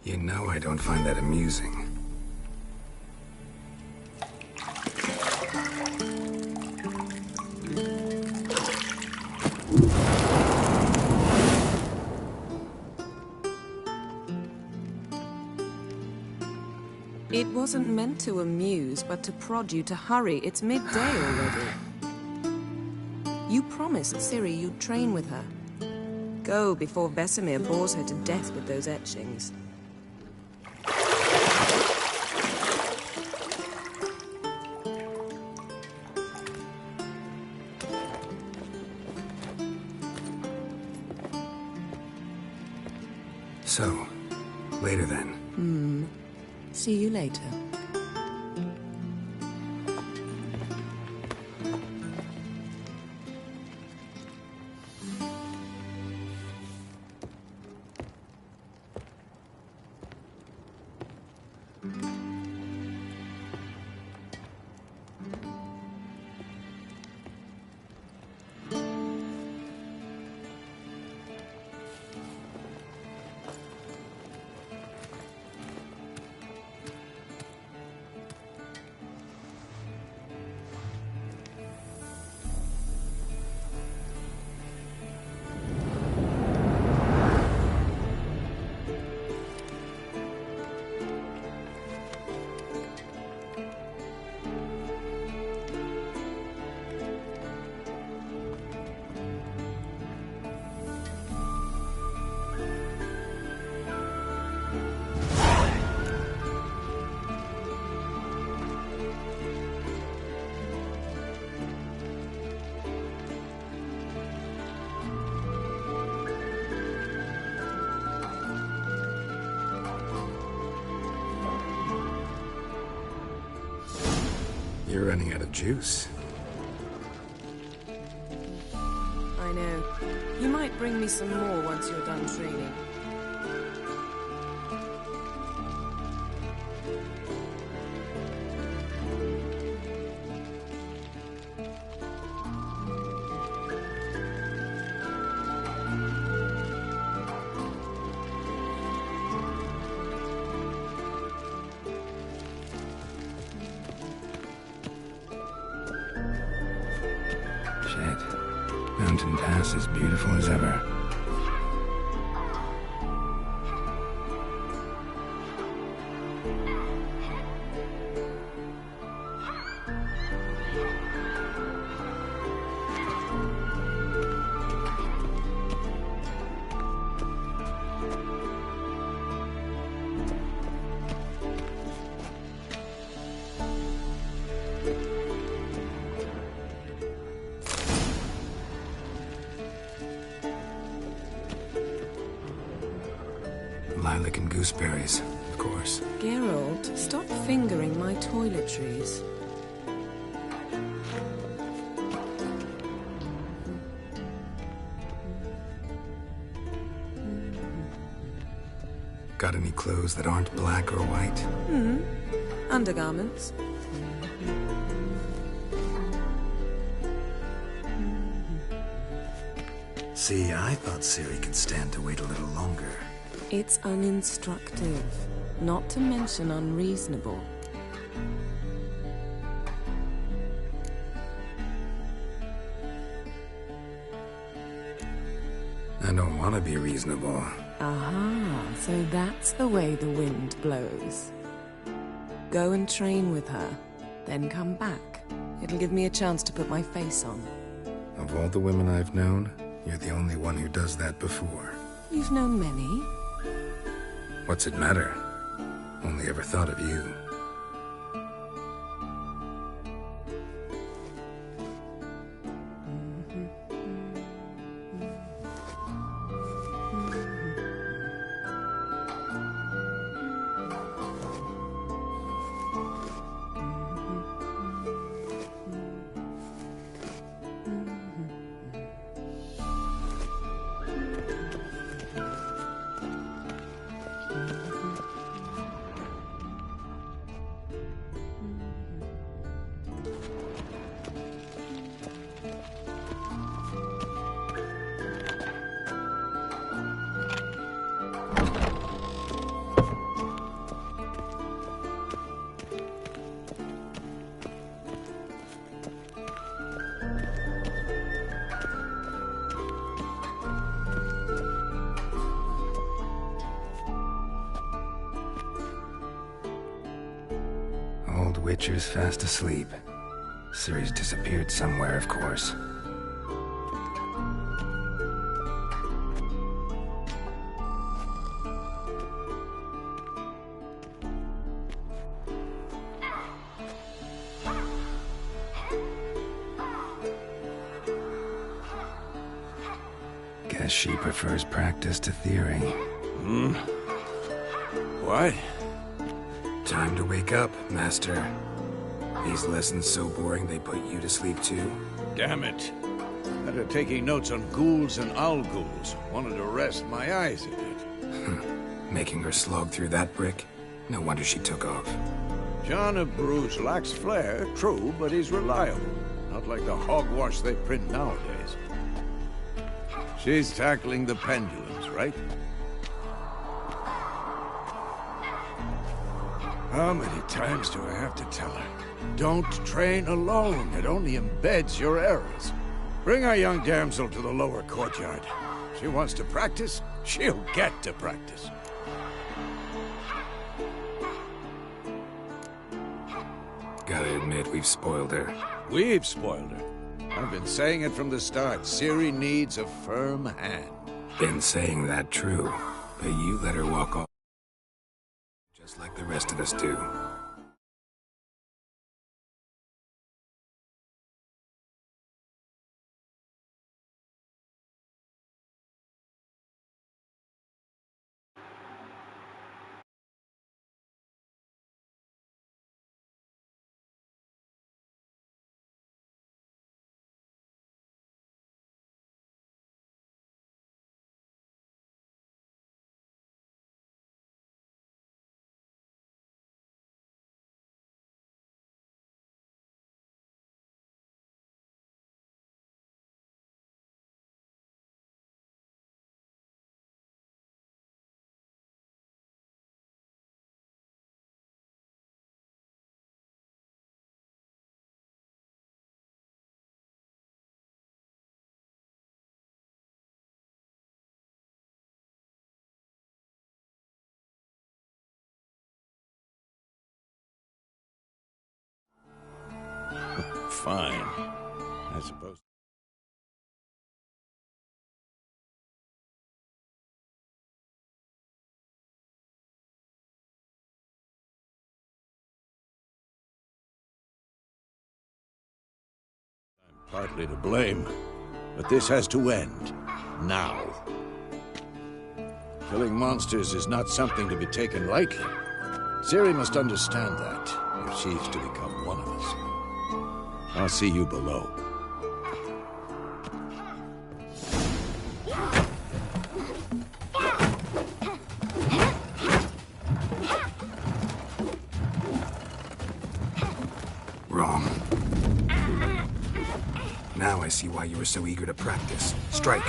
You know I don't find that amusing. It wasn't meant to amuse, but to prod you to hurry. It's midday already. You promised Ciri you'd train with her. Go before Vesemir bores her to death with those etchings. So, later then. See you later. You're running out of juice. I know. You might bring me some more once you're done training. Mountain Pass as beautiful as ever. Lilac and gooseberries, of course. Geralt, stop fingering my toiletries. Got any clothes that aren't black or white? Undergarments. See, I thought Ciri could stand to wait a little longer. It's uninstructive, not to mention unreasonable. I don't want to be reasonable. Aha, so that's the way the wind blows. Go and train with her, then come back. It'll give me a chance to put my face on. Of all the women I've known, you're the only one who does that before. You've known many. What's it matter? Only ever thought of you. old Witcher's fast asleep. Ciri's disappeared somewhere, of course. Guess she prefers practice to theory. What? Time to wake up, Master. These lessons so boring they put you to sleep too? Damn it. After taking notes on ghouls and owl-ghouls, wanted to rest my eyes a bit. Making her slog through that brick? No wonder she took off. John of Bruges lacks flair, true, but he's reliable. Not like the hogwash they print nowadays. She's tackling the pendulums, right? How many times do I have to tell her? Don't train alone. It only embeds your errors. Bring our young damsel to the lower courtyard. She wants to practice, she'll get to practice. Gotta admit, we've spoiled her. We've spoiled her. I've been saying it from the start. Ciri needs a firm hand. Been saying that true, but you let her walk off just like the rest of us do. Fine. I suppose. I'm partly to blame, but this has to end. Now. Killing monsters is not something to be taken lightly. Ciri must understand that, if she's to become one of us. I'll see you below. Wrong. Now I see why you were so eager to practice. Strike.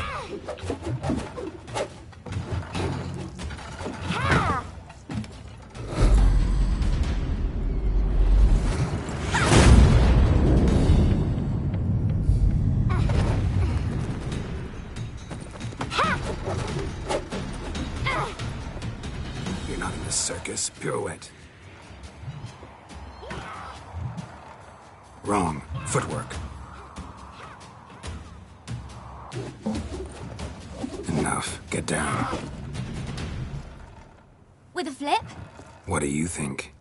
You're not in the circus. Pirouette. Wrong. Footwork. Enough. Get down. With a flip? What do you think?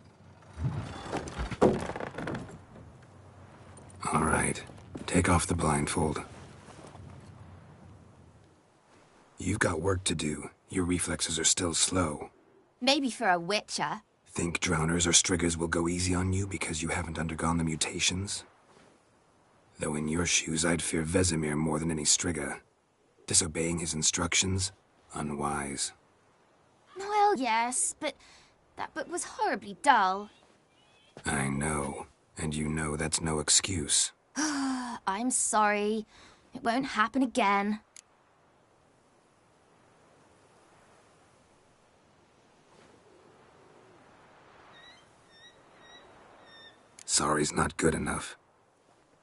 All right. Take off the blindfold. You've got work to do. Your reflexes are still slow. Maybe for a witcher. Think drowners or striggers will go easy on you because you haven't undergone the mutations? Though in your shoes, I'd fear Vesemir more than any strigger. Disobeying his instructions? Unwise. Well, yes, but that book was horribly dull. I know. And you know that's no excuse. I'm sorry. It won't happen again. Sorry's not good enough.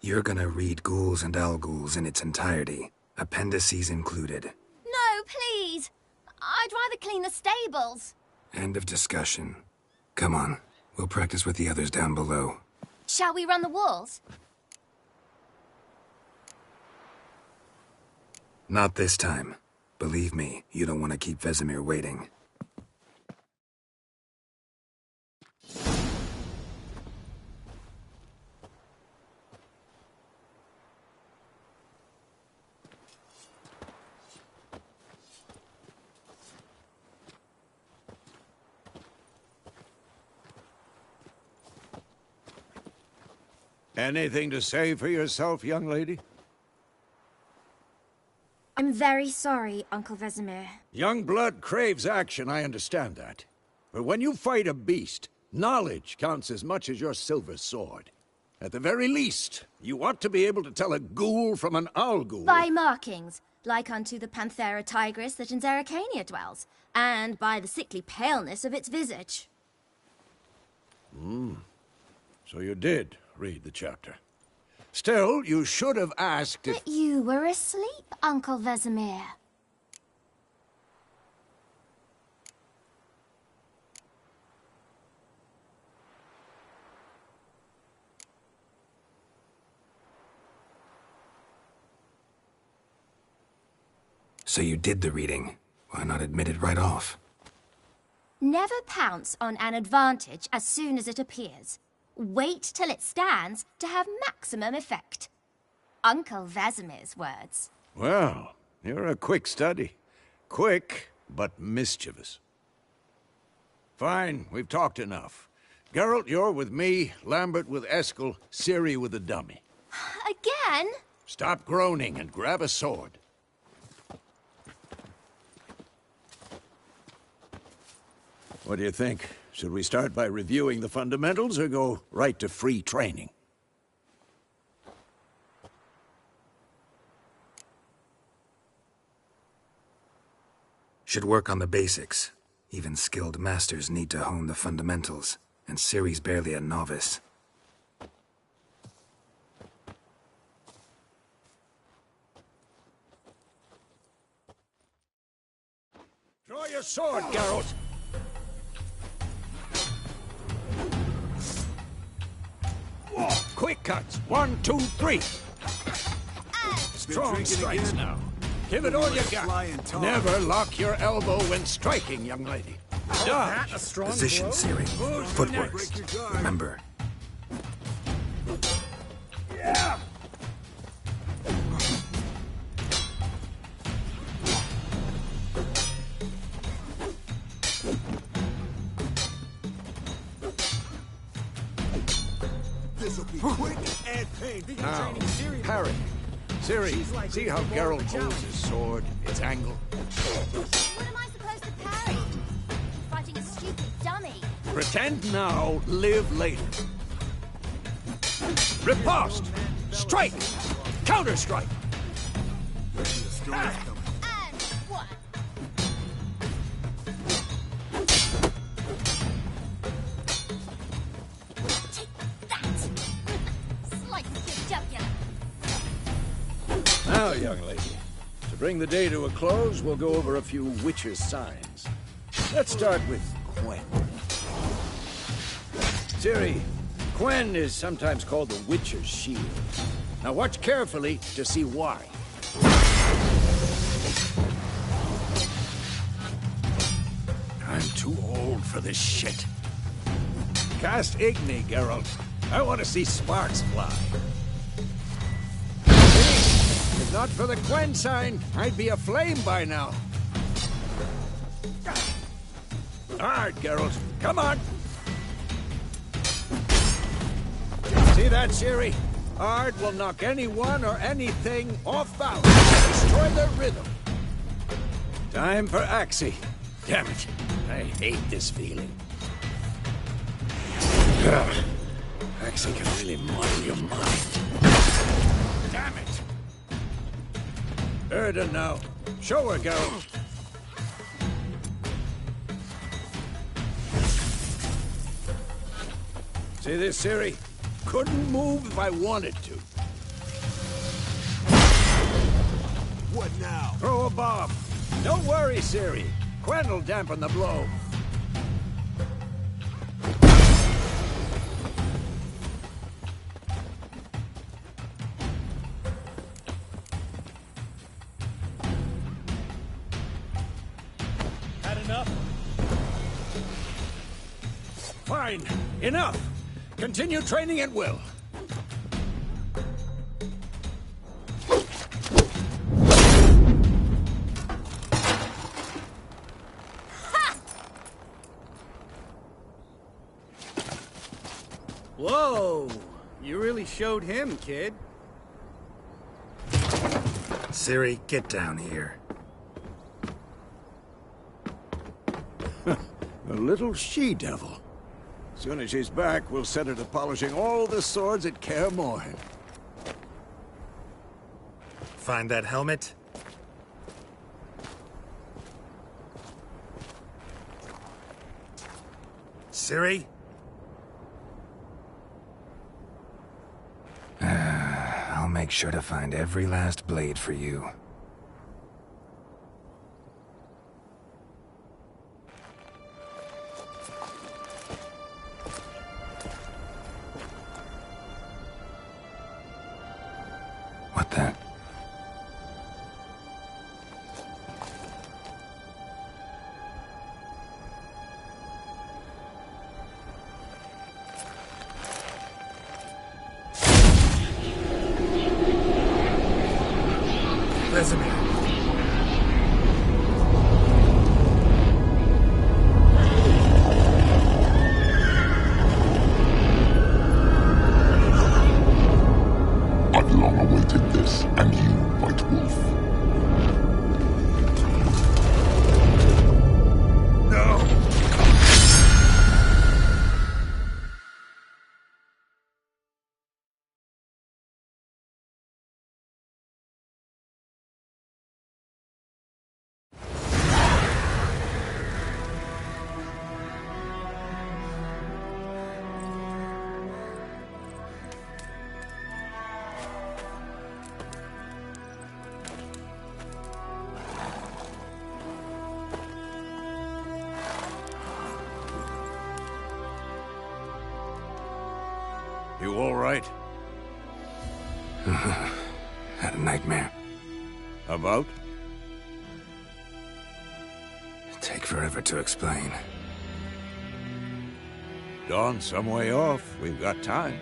You're gonna read Ghouls and Owl-Ghouls in its entirety, appendices included. No, please! I'd rather clean the stables. End of discussion. Come on. We'll practice with the others down below. Shall we run the walls? Not this time. Believe me, you don't want to keep Vesemir waiting. Anything to say for yourself, young lady? I'm very sorry, Uncle Vesemir. Young blood craves action, I understand that. But when you fight a beast, knowledge counts as much as your silver sword. At the very least, you ought to be able to tell a ghoul from an owl ghoul. By markings, like unto the Panthera tigris that in Zerrikania dwells, and by the sickly paleness of its visage. So you did read the chapter. Still, you should have asked if... But you were asleep, Uncle Vesemir. So you did the reading. Why not admit it right off? Never pounce on an advantage as soon as it appears. Wait till it stands to have maximum effect. Uncle Vesemir's words. Well, you're a quick study. Quick, but mischievous. Fine, we've talked enough. Geralt, you're with me, Lambert with Eskel, Ciri with the dummy. Again? Stop groaning and grab a sword. What do you think? Should we start by reviewing the fundamentals or go right to free training? Should work on the basics. Even skilled masters need to hone the fundamentals, and Ciri's barely a novice. Draw your sword, Geralt! Quick cuts! 1, 2, 3! Strong strikes now. Give it all you got. Never lock your elbow when striking, young lady. Dodge. Position, Ciri. Footwork. Remember. Yeah. This'll be quick and painful. Now, parry. Ciri, see how Geralt holds his sword, its angle? What am I supposed to parry? Fighting a stupid dummy. Pretend now, live later. Riposte! Strike! Counter-strike! And one. Take that! Slice the jugular. Now, young lady, to bring the day to a close, we'll go over a few Witcher's signs. Let's start with Quen. Ciri, Quen is sometimes called the Witcher's shield. Now watch carefully to see why. I'm too old for this shit. Cast Igni, Geralt. I want to see sparks fly. If not for the Quen sign, I'd be aflame by now. Hard, Geralt. Come on. See that, Ciri? Ard will knock anyone or anything off balance. Destroy their rhythm. Time for Axii. Damn it. I hate this feeling. Axii can really muddle your mind. Damn it. Erda now. Show her, Geralt. See this, Ciri? Couldn't move if I wanted to. What now? Throw a bomb. Don't worry, Ciri. Quen will dampen the blow. Fine. Enough. Continue training at will. Whoa! You really showed him, kid. Ciri, get down here. A little she-devil. Soon as she's back, we'll set her to polishing all the swords at Kaer Morhen. Find that helmet? Ciri? I'll make sure to find every last blade for you. What the? Vesemir. I've long awaited this, and you, White Wolf. No! You all right? Had a nightmare. About? Take forever to explain. Dawn's some way off. We've got time.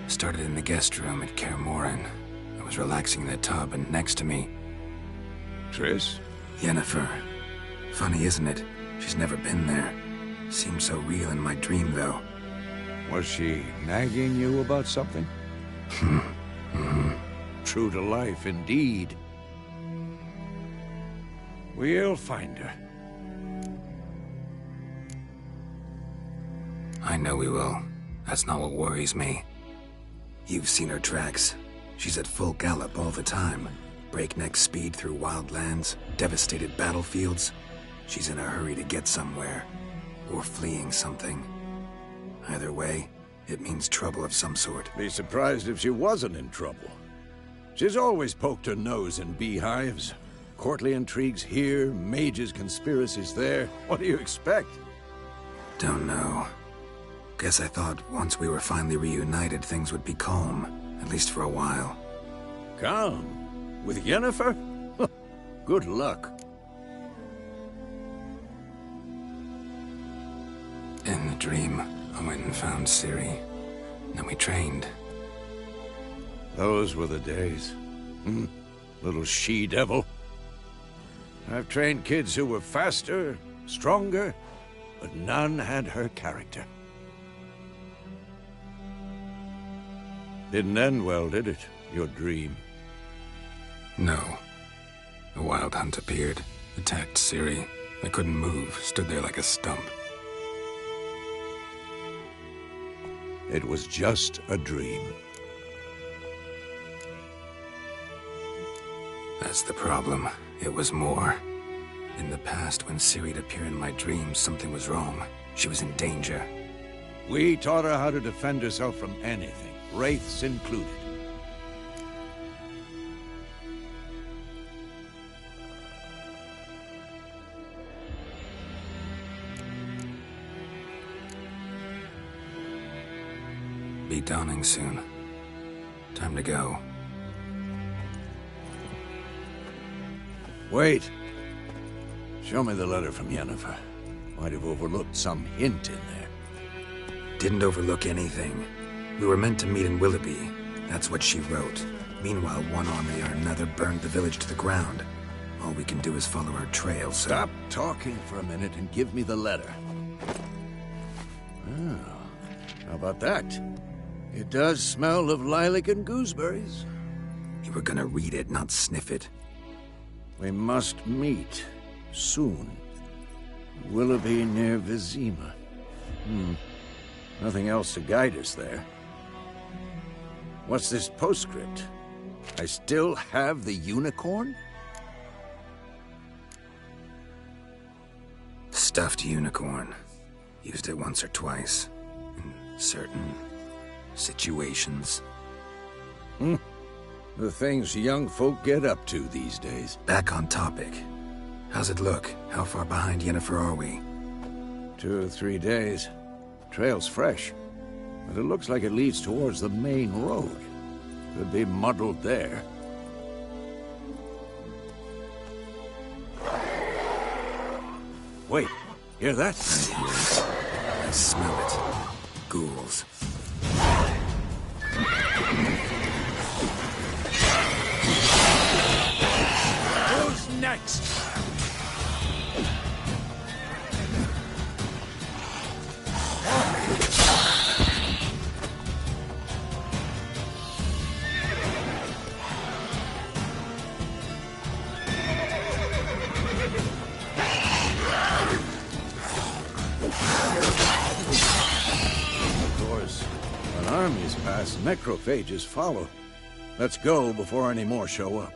Started in the guest room at Kaer Morhen. I was relaxing in the tub, and next to me, Triss? Yennefer. Funny, isn't it? She's never been there. Seemed so real in my dream, though. Was she nagging you about something? True to life, indeed. We'll find her. I know we will. That's not what worries me. You've seen her tracks. She's at full gallop all the time. Breakneck speed through wild lands, devastated battlefields. She's in a hurry to get somewhere. Or fleeing something. Either way, it means trouble of some sort. Be surprised if she wasn't in trouble. She's always poked her nose in beehives. Courtly intrigues here, mages' conspiracies there. What do you expect? Don't know. Guess I thought once we were finally reunited, things would be calm. At least for a while. Calm? With Yennefer? Good luck. In the dream, I went and found Ciri. Then we trained. Those were the days. Little she-devil. I've trained kids who were faster, stronger, but none had her character. Didn't end well, did it? Your dream? No. A wild hunt appeared, attacked Ciri. I couldn't move, stood there like a stump. It was just a dream. That's the problem. It was more. In the past, when Ciri'd appear in my dreams, something was wrong. She was in danger. We taught her how to defend herself from anything, wraiths included. Be dawning soon. Time to go. Wait. Show me the letter from Yennefer. Might have overlooked some hint in there. Didn't overlook anything. We were meant to meet in Willoughby. That's what she wrote. Meanwhile, one army or another burned the village to the ground. All we can do is follow her trail, so... Stop talking for a minute and give me the letter. Oh, how about that? It does smell of lilac and gooseberries. You were gonna read it, not sniff it. We must meet soon. Willoughby near Vizima. Nothing else to guide us there. What's this postscript? I still have the unicorn? Stuffed unicorn. Used it once or twice. In certain situations. The things young folk get up to these days. Back on topic. How's it look? How far behind Yennefer are we? 2 or 3 days. Trail's fresh, but it looks like it leads towards the main road. Could be muddled there. Wait, hear that? I hear it. I smell it. Ghouls. Who's next? Armies pass, necrophages follow. Let's go before any more show up.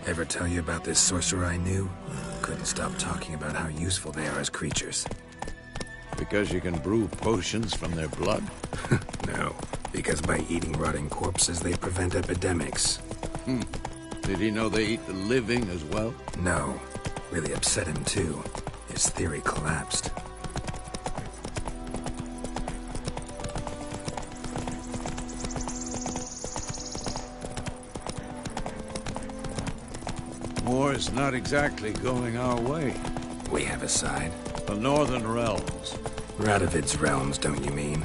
Ever tell you about this sorcerer I knew? Couldn't stop talking about how useful they are as creatures. Because you can brew potions from their blood? No, because by eating rotting corpses, they prevent epidemics. Did he know they eat the living as well? No. Really upset him, too. His theory collapsed. War's not exactly going our way. We have a side. The Northern Realms. Radovid's realms, don't you mean?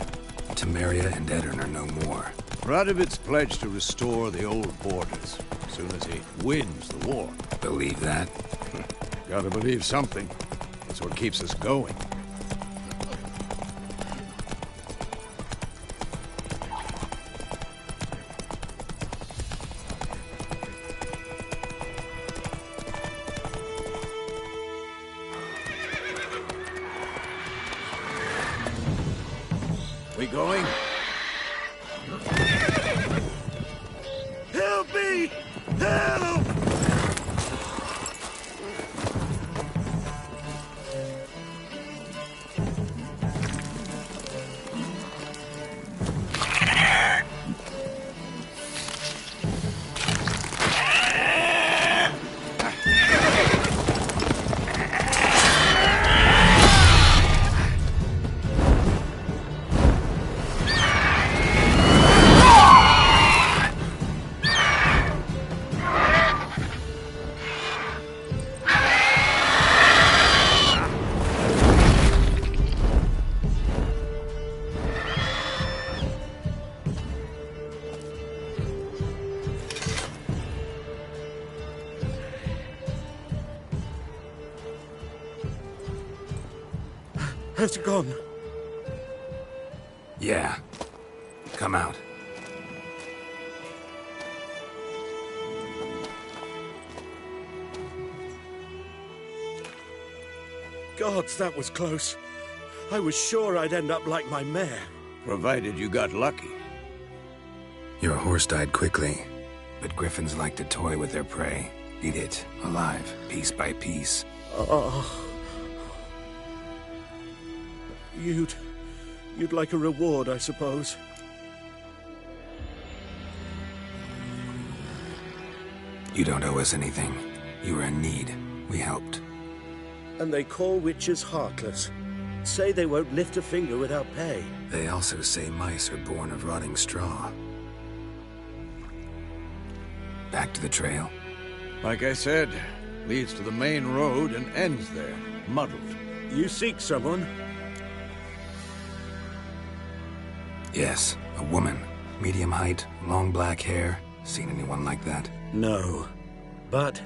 Temeria and Edirn are no more. Radovid's pledged to restore the old borders as soon as he wins the war. Believe that? Gotta believe something. That's what keeps us going. We going? Help me! Help! Has it gone? Yeah. Come out. gods, that was close. I was sure I'd end up like my mare. Provided you got lucky. Your horse died quickly, but griffins like to toy with their prey. Eat it, alive, piece by piece. Oh. You'd like a reward, I suppose. You don't owe us anything. You were in need. We helped. And they call witches heartless. Say they won't lift a finger without pay. They also say mice are born of rotting straw. Back to the trail? Like I said, leads to the main road and ends there, muddled. You seek someone? Yes, a woman. Medium height, long black hair. Seen anyone like that? No. But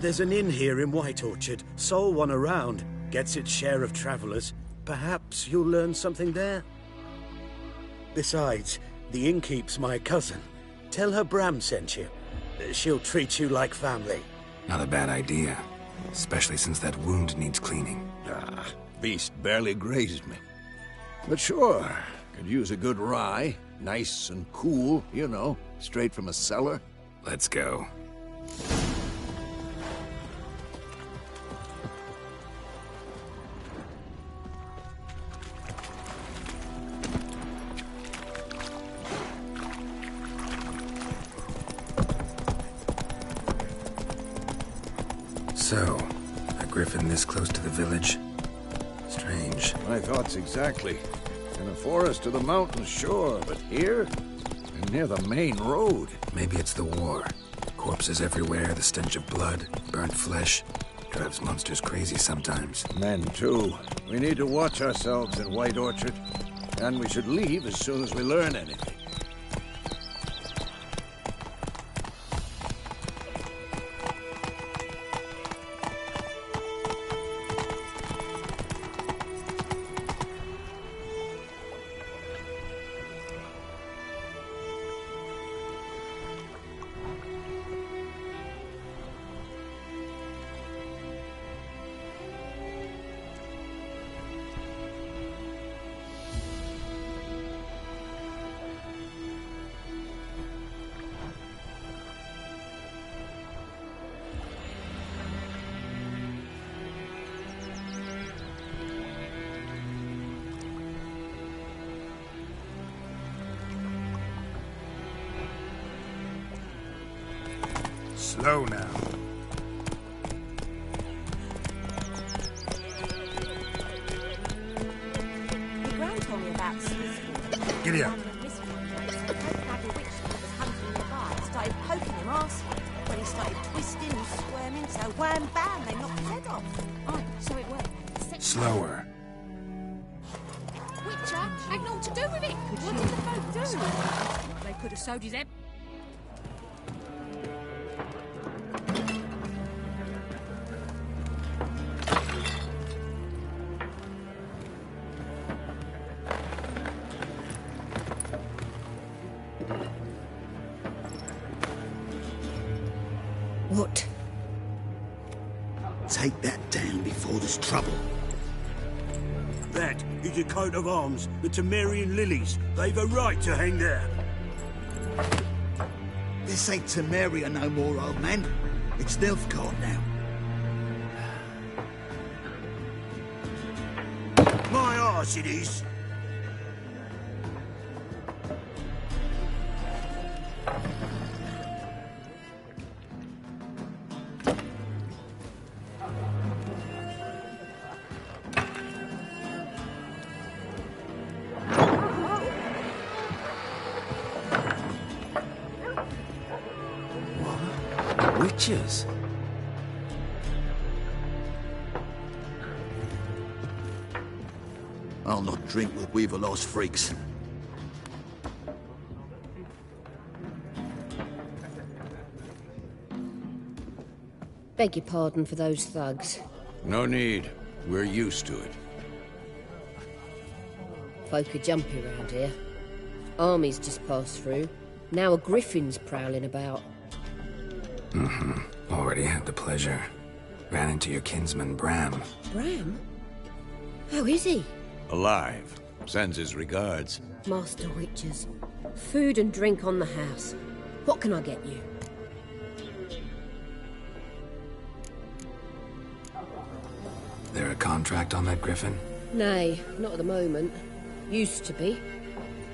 there's an inn here in White Orchard. Sole one around. Gets its share of travelers. Perhaps you'll learn something there? Besides, the innkeep's my cousin. Tell her Bram sent you. She'll treat you like family. Not a bad idea. Especially since that wound needs cleaning. Beast barely grazed me. But sure, could use a good rye. Nice and cool, you know, straight from a cellar. Let's go. So, a griffin this close to the village? Strange. My thoughts exactly. In a forest to the mountains, sure, but here? And near the main road. Maybe it's the war. Corpses everywhere, the stench of blood, burnt flesh. Drives monsters crazy sometimes. Men, too. We need to watch ourselves in White Orchard. And we should leave as soon as we learn anything. Slow now. The Gran told me about Switzerland. Giddy up. Started poking him arsehole when he started twisting and squirming, so wham bam, they knocked his head off. Oh, so it went. Slower. Witcher had naught to do with it. What did the folk do? They could have sewed his head. What? Take that down before there's trouble. That is a coat of arms, the Temerian lilies. They've a right to hang there. This ain't Temeria no more, old man. It's Nilfgaard now. My arse it is. Witches? I'll not drink with Weaverlost freaks. Beg your pardon for those thugs. No need. We're used to it. Folk are jumpy around here. Armies just passed through. Now a griffin's prowling about. Already had the pleasure. Ran into your kinsman, Bram. Bram? How is he? Alive. Sends his regards. Master Witches. Food and drink on the house. What can I get you? There a contract on that griffin? Nay, not at the moment. Used to be.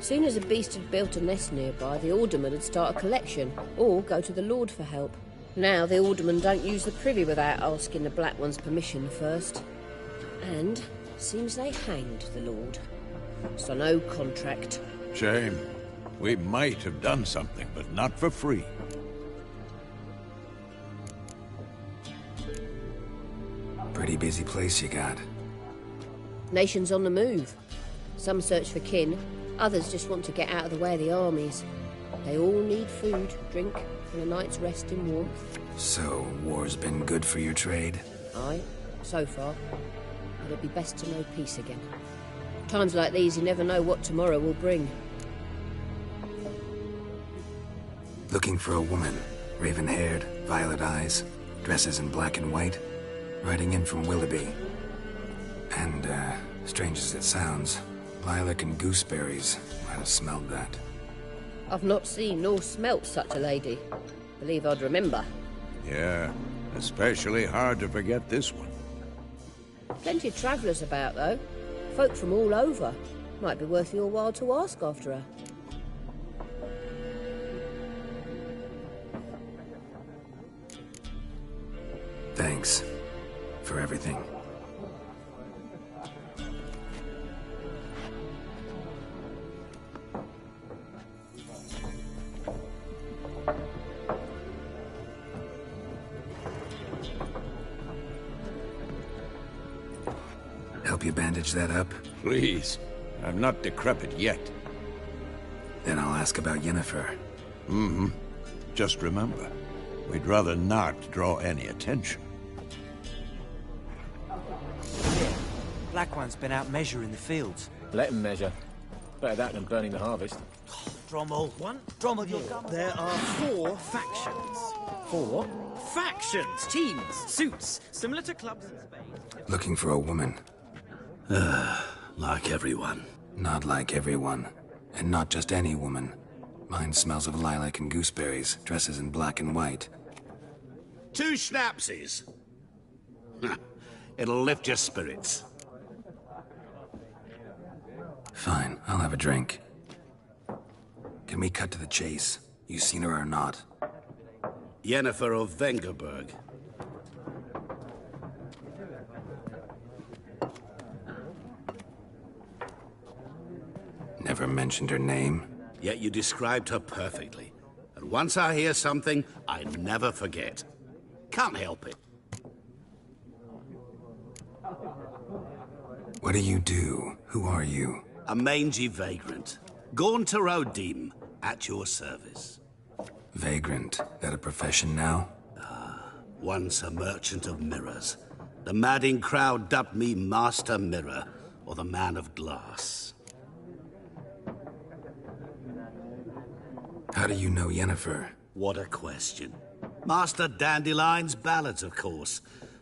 Soon as a beast had built a nest nearby, the alderman would start a collection, or go to the Lord for help. Now the alderman don't use the privy without asking the Black One's permission first. And seems they hanged the Lord. So no contract. Shame. We might have done something, but not for free. Pretty busy place you got. Nations on the move. Some search for kin, others just want to get out of the way of the armies. They all need food, drink, and a night's rest in warmth. So, war's been good for your trade? Aye, so far. But it'd be best to know peace again. Times like these, you never know what tomorrow will bring. Looking for a woman. Raven-haired, violet eyes, dresses in black and white. Riding in from Willoughby. And, strange as it sounds, lilac and gooseberries might have smelled that. I've not seen nor smelt such a lady. Believe I'd remember. Yeah, especially hard to forget this one. Plenty of travellers about, though. Folk from all over. Might be worth your while to ask after her. Thanks. For everything. Help you bandage that up? Please. I'm not decrepit yet. Then I'll ask about Yennefer. Mm-hmm. Just remember, we'd rather not draw any attention. Black One's been out measuring the fields. Let him measure. Better that than burning the harvest. Drommel. One. Drommel, your gun. There are 4 factions. 4? Factions, teams, suits, similar to clubs in Spain. Looking for a woman. Like everyone. Not like everyone. And not just any woman. Mine smells of lilac and gooseberries, dresses in black and white. 2 schnapsies. It'll lift your spirits. Fine, I'll have a drink. Can we cut to the chase? You seen her or not? Yennefer of Vengerberg. Never mentioned her name. Yet you described her perfectly. And once I hear something, I never forget. Can't help it. What do you do? Who are you? A mangy vagrant. Gone to Rodim, at your service. Vagrant. That a profession now? Once a merchant of mirrors. The madding crowd dubbed me Master Mirror, or the Man of Glass. How do you know Yennefer? What a question. Master Dandelion's ballads, of course.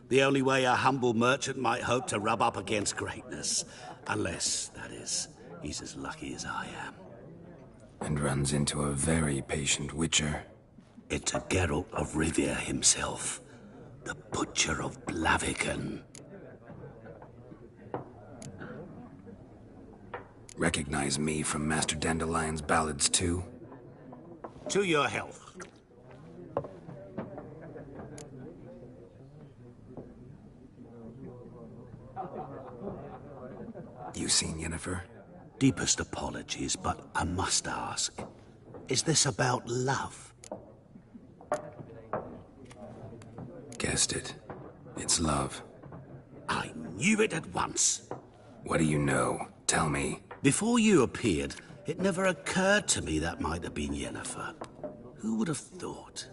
The only way a humble merchant might hope to rub up against greatness. Unless, that is, he's as lucky as I am. And runs into a very patient witcher. Into Geralt of Rivia himself. The Butcher of Blaviken. Recognize me from Master Dandelion's ballads, too? To your health. You seen Yennefer? Deepest apologies, but I must ask. Is this about love? Guessed it. It's love. I knew it at once. What do you know? Tell me. Before you appeared, it never occurred to me that might have been Yennefer. Who would have thought?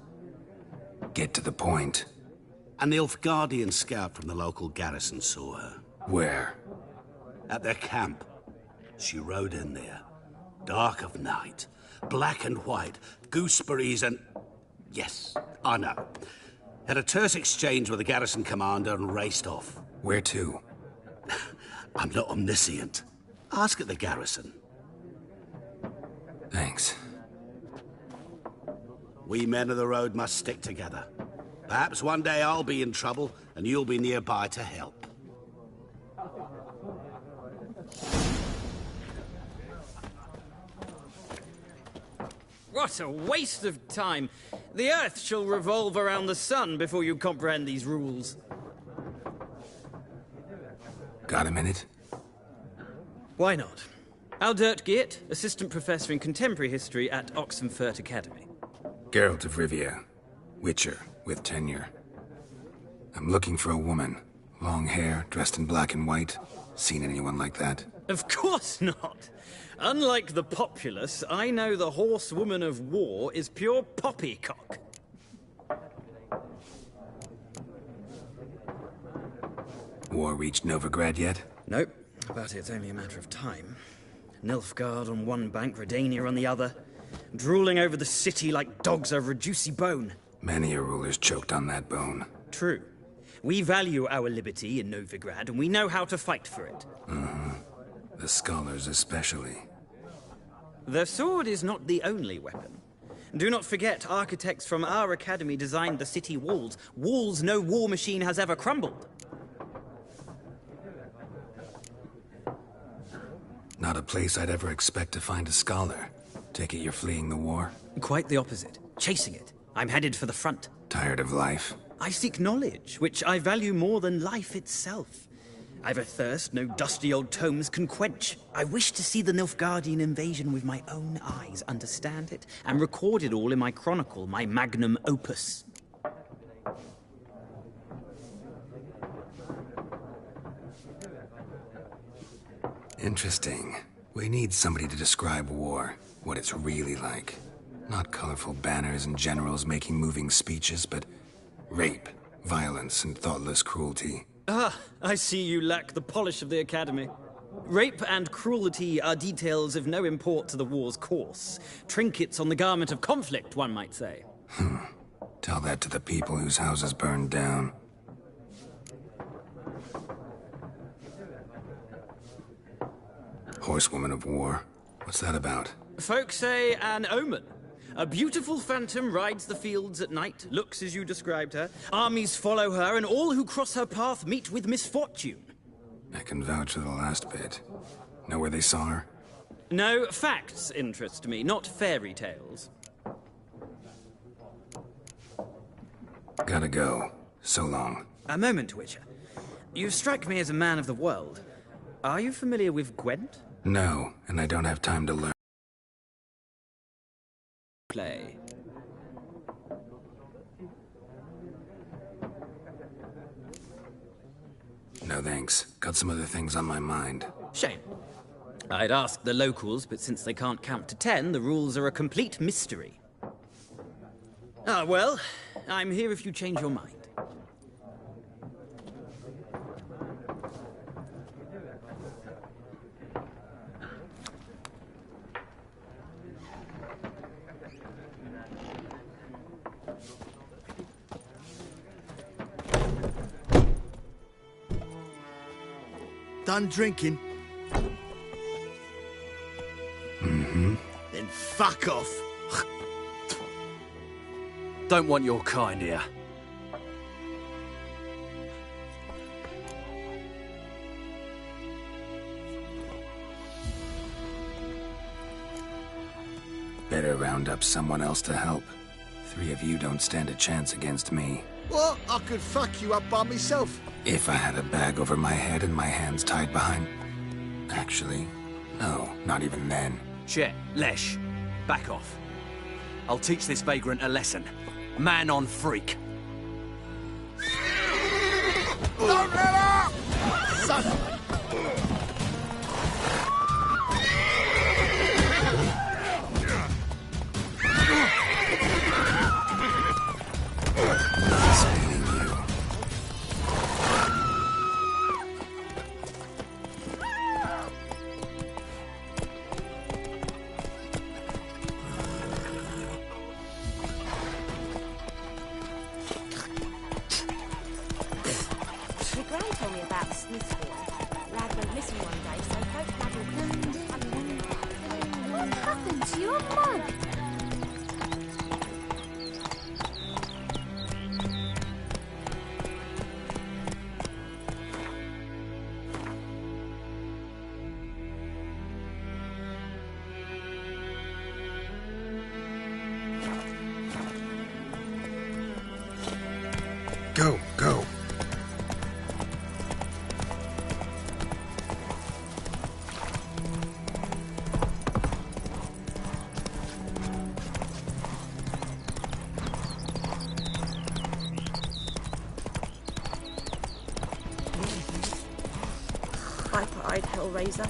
Get to the point. An Nilfgaardian scout from the local garrison saw her. Where? At their camp. She rode in there. Dark of night. Black and white. Gooseberries and... Yes, I know. Had a terse exchange with the garrison commander and raced off. Where to? I'm not omniscient. Ask at the garrison. Thanks. We men of the road must stick together. Perhaps one day I'll be in trouble and you'll be nearby to help. What a waste of time. The Earth shall revolve around the sun before you comprehend these rules. Got a minute? Why not? Aldert Geert, Assistant Professor in Contemporary History at Oxenfurt Academy. Geralt of Rivia. Witcher, with tenure. I'm looking for a woman. Long hair, dressed in black and white. Seen anyone like that? Of course not. Unlike the populace, I know the horsewoman of war is pure poppycock. War reached Novigrad yet? Nope, but it's only a matter of time. Nilfgaard on one bank, Redania on the other. Drooling over the city like dogs over a juicy bone. Many a ruler's choked on that bone. True. We value our liberty in Novigrad, and we know how to fight for it. The scholars especially. The sword is not the only weapon. Do not forget, architects from our academy designed the city walls. Walls no war machine has ever crumbled. Not a place I'd ever expect to find a scholar. Take it you're fleeing the war? Quite the opposite. Chasing it. I'm headed for the front. Tired of life? I seek knowledge, which I value more than life itself. I've a thirst no dusty old tomes can quench. I wish to see the Nilfgaardian invasion with my own eyes, understand it, and record it all in my chronicle, my magnum opus. Interesting. We need somebody to describe war, what it's really like. Not colorful banners and generals making moving speeches, but rape, violence, and thoughtless cruelty. Ah, I see you lack the polish of the Academy. Rape and cruelty are details of no import to the war's course. Trinkets on the garment of conflict, one might say. Tell that to the people whose houses burned down. Horsewoman of War. What's that about? Folk say an omen. A beautiful phantom rides the fields at night, looks as you described her. Armies follow her, and all who cross her path meet with misfortune. I can vouch for the last bit. Know where they saw her? No, facts interest me, not fairy tales. Gotta go. So long. A moment, Witcher. You strike me as a man of the world. Are you familiar with Gwent? No, and I don't have time to learn. Play. No thanks. Got some other things on my mind. Shame. I'd ask the locals, but since they can't count to 10, the rules are a complete mystery. Ah, well, I'm here if you change your mind. Done drinking? Mm-hmm. Then fuck off. Don't want your kind here. Better round up someone else to help. 3 of you don't stand a chance against me. What? I could fuck you up by myself. If I had a bag over my head and my hands tied behind... Actually, no, not even then. Chet, Lesh, back off. I'll teach this vagrant a lesson. Man on freak. Don't let up! Son of a... Go, go. Hyper-eyed Hellraiser.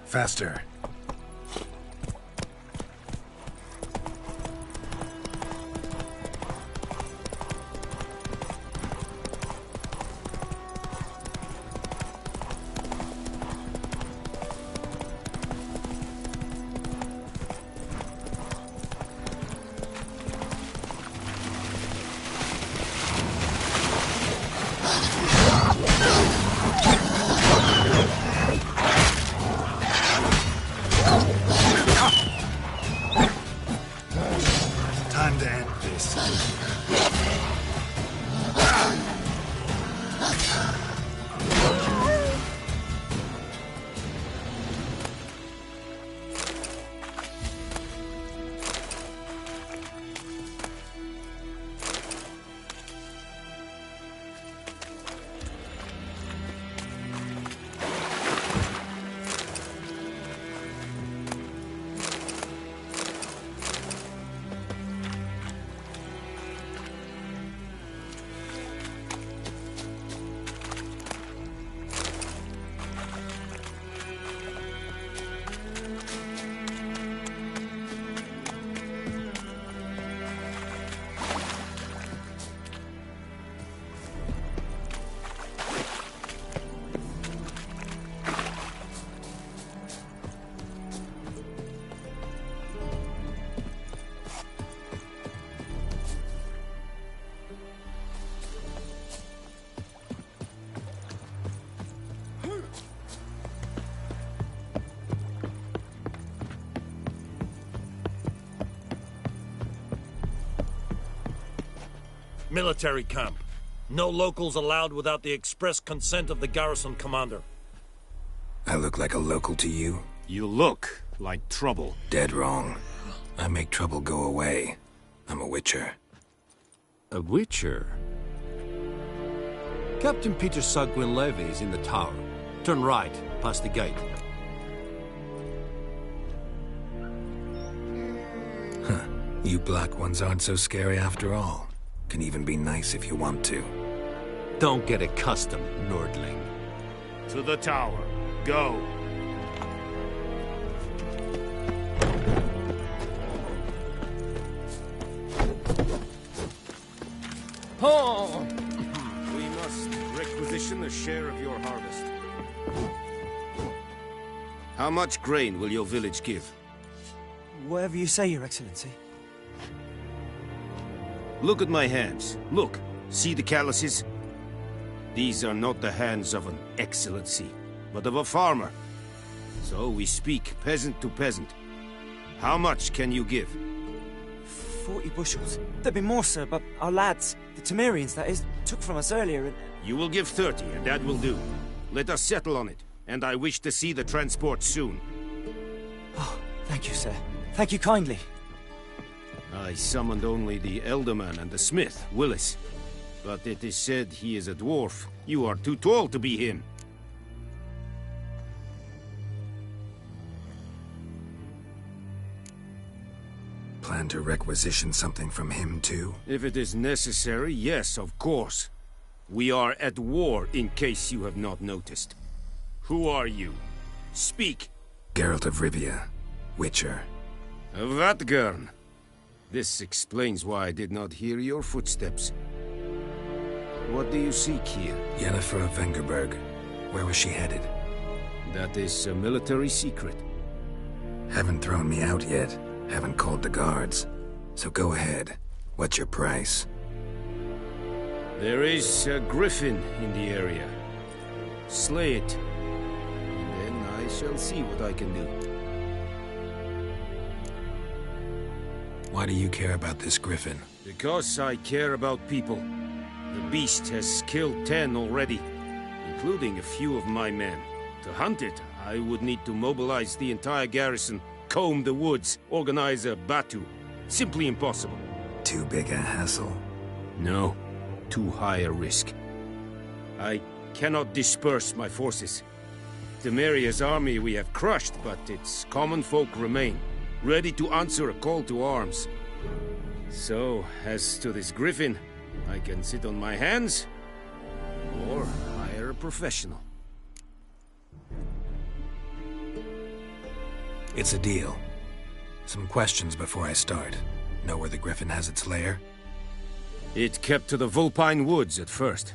Faster. Time to end this. Military camp. No locals allowed without the express consent of the garrison commander. I look like a local to you? You look like trouble. Dead wrong. I make trouble go away. I'm a witcher. A witcher? Captain Peter Sagwin-Levy is in the tower. Turn right, past the gate. Huh. You black ones aren't so scary after all. Can even be nice if you want to. Don't get accustomed, Nordling. To the tower. Go. Oh! We must requisition a share of your harvest. How much grain will your village give? Whatever you say, Your Excellency. Look at my hands. Look. See the calluses? These are not the hands of an excellency, but of a farmer. So we speak peasant to peasant. How much can you give? 40 bushels. There'd be more, sir, but our lads, the Temerians, that is, took from us earlier and... You will give 30, and that will do. Let us settle on it, and I wish to see the transport soon. Oh, thank you, sir. Thank you kindly. I summoned only the Elderman and the smith, Willis. But it is said he is a dwarf. You are too tall to be him. Plan to requisition something from him, too? If it is necessary, yes, of course. We are at war, in case you have not noticed. Who are you? Speak! Geralt of Rivia, Witcher. Vatgern. This explains why I did not hear your footsteps. What do you seek here? Yennefer of Vengerberg. Where was she headed? That is a military secret. Haven't thrown me out yet. Haven't called the guards. So go ahead. What's your price? There is a griffin in the area. Slay it. And then I shall see what I can do. Why do you care about this griffin? Because I care about people. The beast has killed 10 already, including a few of my men. To hunt it, I would need to mobilize the entire garrison, comb the woods, organize a batu. Simply impossible. Too big a hassle? No. Too high a risk. I cannot disperse my forces. Temeria's army we have crushed, but its common folk remain, ready to answer a call to arms. So, as to this griffin, I can sit on my hands, or hire a professional. It's a deal. Some questions before I start. Know where the griffin has its lair? It kept to the Vulpine Woods at first.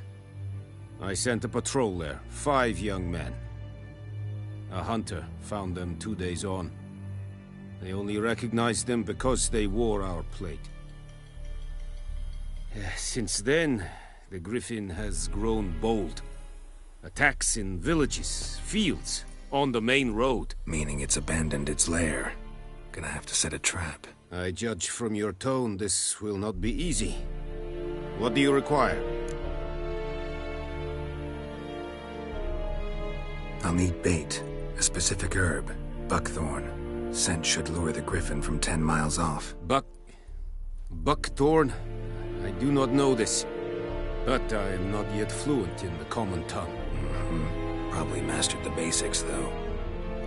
I sent a patrol there, 5 young men. A hunter found them 2 days on. They only recognized them because they wore our plate. Since then, the griffin has grown bold. Attacks in villages, fields, on the main road. Meaning it's abandoned its lair. Gonna have to set a trap. I judge from your tone this will not be easy. What do you require? I'll need bait. A specific herb. Buckthorn. Scent should lure the griffin from 10 miles off. Buckthorn? I do not know this. But I am not yet fluent in the common tongue. Probably mastered the basics, though.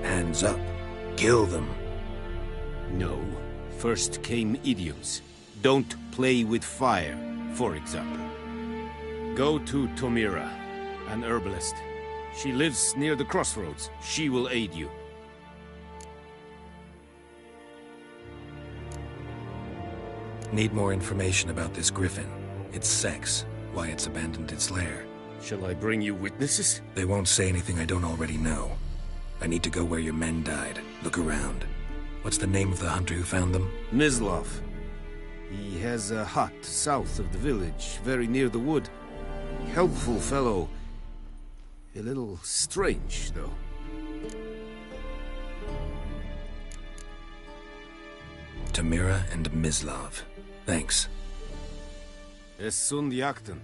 Hands up. Kill them. No. First came idioms. Don't play with fire, for example. Go to Tomira, an herbalist. She lives near the crossroads. She will aid you. Need more information about this griffin. Its sex, why it's abandoned its lair. Shall I bring you witnesses? They won't say anything I don't already know. I need to go where your men died. Look around. What's the name of the hunter who found them? Mislav. He has a hut south of the village, very near the wood. Helpful fellow. A little strange, though. Tomira and Mislav. Thanks. Es sund jakten.